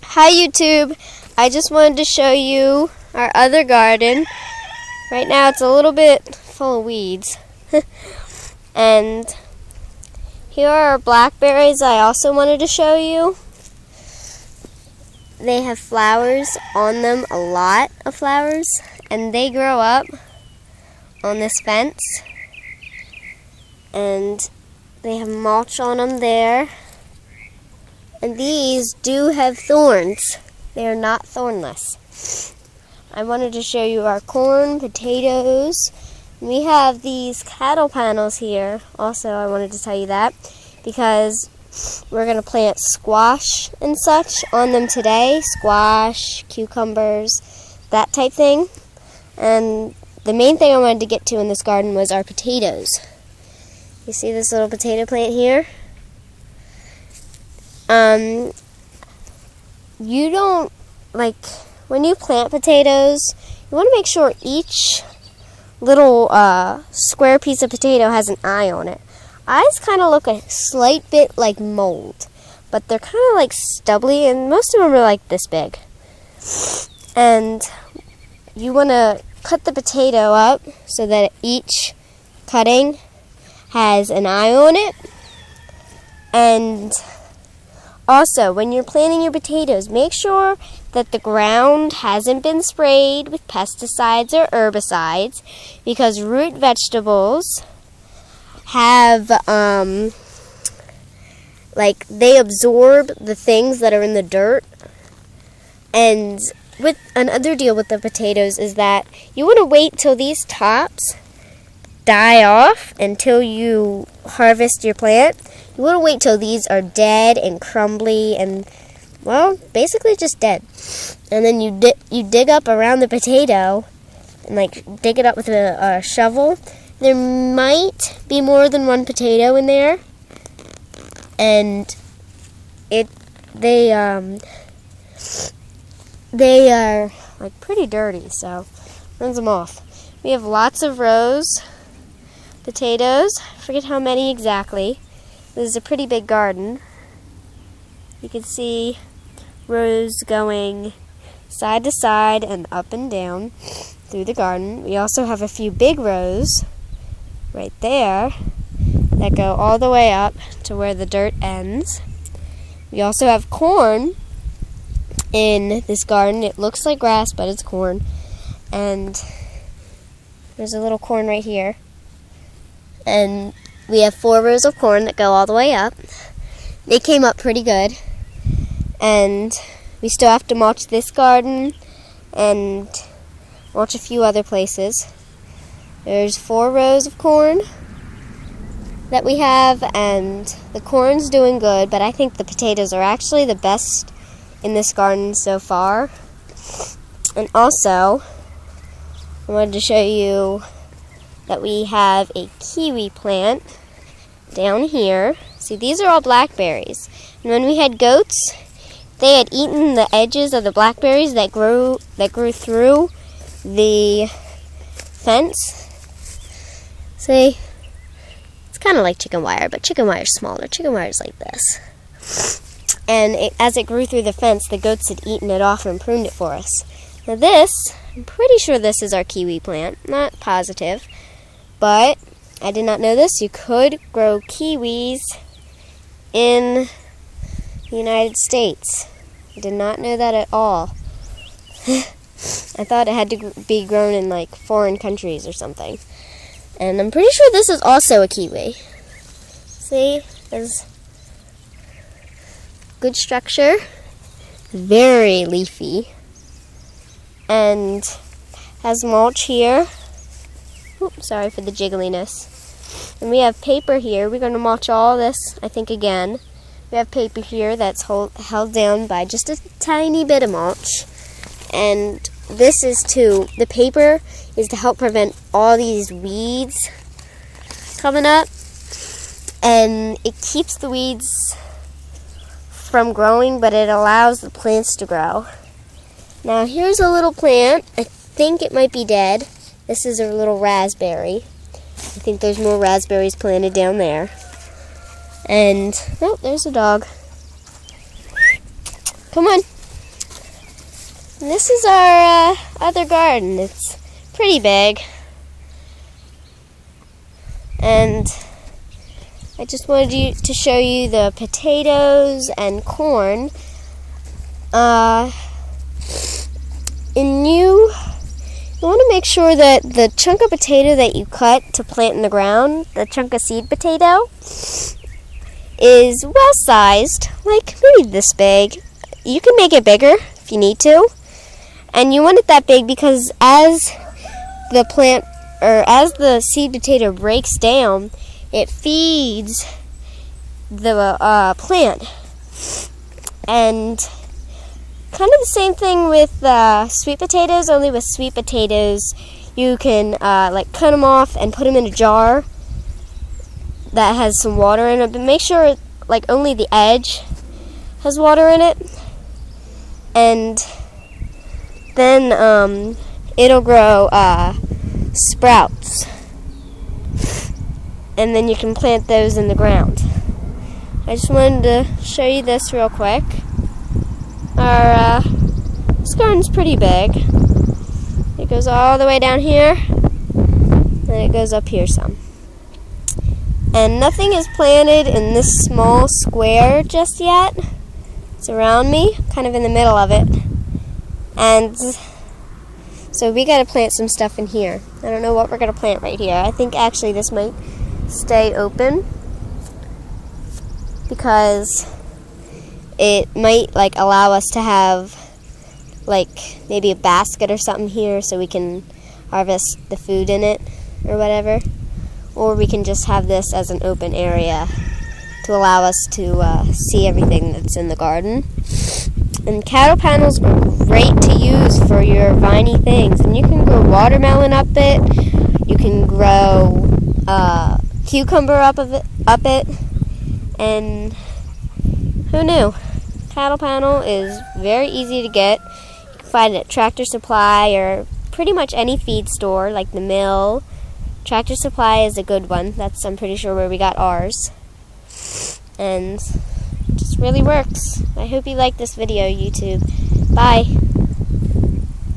Hi YouTube, I just wanted to show you our other garden. Right now it's a little bit full of weeds. And here are our blackberries I also wanted to show you. They have flowers on them, a lot of flowers, and they grow up on this fence. And they have mulch on them there. And these do have thorns. They are not thornless. I wanted to show you our corn, potatoes. We have these cattle panels here. Also, I wanted to tell you that because we're going to plant squash and such on them today. Squash, cucumbers, that type thing. And the main thing I wanted to get to in this garden was our potatoes. You see this little potato plant here? You don't, when you plant potatoes, you want to make sure each little square piece of potato has an eye on it. Eyes kind of look a slight bit like mold, but they're kind of like stubbly, and most of them are like this big. And you want to cut the potato up so that each cutting has an eye on it. And also, when you're planting your potatoes, make sure that the ground hasn't been sprayed with pesticides or herbicides, because root vegetables have, they absorb the things that are in the dirt. And with another deal with the potatoes is that you want to wait till these tops die off until you harvest your plant. You want to wait till these are dead and crumbly and, well, basically just dead. And then you dig up around the potato and dig it up with a shovel. There might be more than one potato in there, and they are pretty dirty, so rinse them off. We have lots of rows potatoes. I forget how many exactly. This is a pretty big garden. You can see rows going side to side and up and down through the garden. We also have a few big rows right there that go all the way up to where the dirt ends. We also have corn in this garden. It looks like grass, but it's corn. And there's a little corn right here. And we have 4 rows of corn that go all the way up. They came up pretty good. And we still have to mulch this garden and mulch a few other places. There's 4 rows of corn that we have, and the corn's doing good, but I think the potatoes are actually the best in this garden so far. And also, I wanted to show you that we have a kiwi plant down here. See, these are all blackberries. And when we had goats, they had eaten the edges of the blackberries that grew through the fence. See, it's kind of like chicken wire, but chicken wire is smaller. Chicken wire is like this. And as it grew through the fence, the goats had eaten it off and pruned it for us. Now this, I'm pretty sure this is our kiwi plant. Not positive. But I did not know this. You could grow kiwis in the United States. I did not know that at all. I thought it had to be grown in foreign countries or something. And I'm pretty sure this is also a kiwi. See? There's good structure. Very leafy. And has mulch here. Oops, sorry for the jiggliness. And we have paper here. We're going to mulch all this, I think, again. We have paper here that's held down by just a tiny bit of mulch. And this is the paper is to help prevent all these weeds coming up. And it keeps the weeds from growing, but it allows the plants to grow. Now here's a little plant. I think it might be dead. This is a little raspberry. I think there's more raspberries planted down there. And, oh, there's a dog. Come on. And this is our other garden. It's pretty big. And I just wanted to show you the potatoes and corn. And you want to make sure that the chunk of potato that you cut to plant in the ground, the chunk of seed potato, is well sized, like maybe this big. You can make it bigger if you need to. And you want it that big because as the seed potato breaks down, it feeds the plant. And kind of the same thing with sweet potatoes, only with sweet potatoes you can like cut them off and put them in a jar that has some water in it, but make sure like only the edge has water in it, and then it'll grow sprouts, and then you can plant those in the ground. I just wanted to show you this real quick. This garden's pretty big. It goes all the way down here, and it goes up here some. And nothing is planted in this small square just yet. It's around me, kind of in the middle of it. And so we gotta plant some stuff in here. I don't know what we're gonna plant right here. I think actually this might stay open because it might like allow us to have like maybe a basket or something here so we can harvest the food in it or whatever. Or we can just have this as an open area to allow us to see everything that's in the garden. And cattle panels are great to use for your viney things. And you can grow watermelon up it. You can grow cucumber up it. And who knew? Cattle panel is very easy to get. You can find it at Tractor Supply or pretty much any feed store like the mill. Tractor Supply is a good one. That's, I'm pretty sure, where we got ours. And it just really works. I hope you like this video, YouTube. Bye.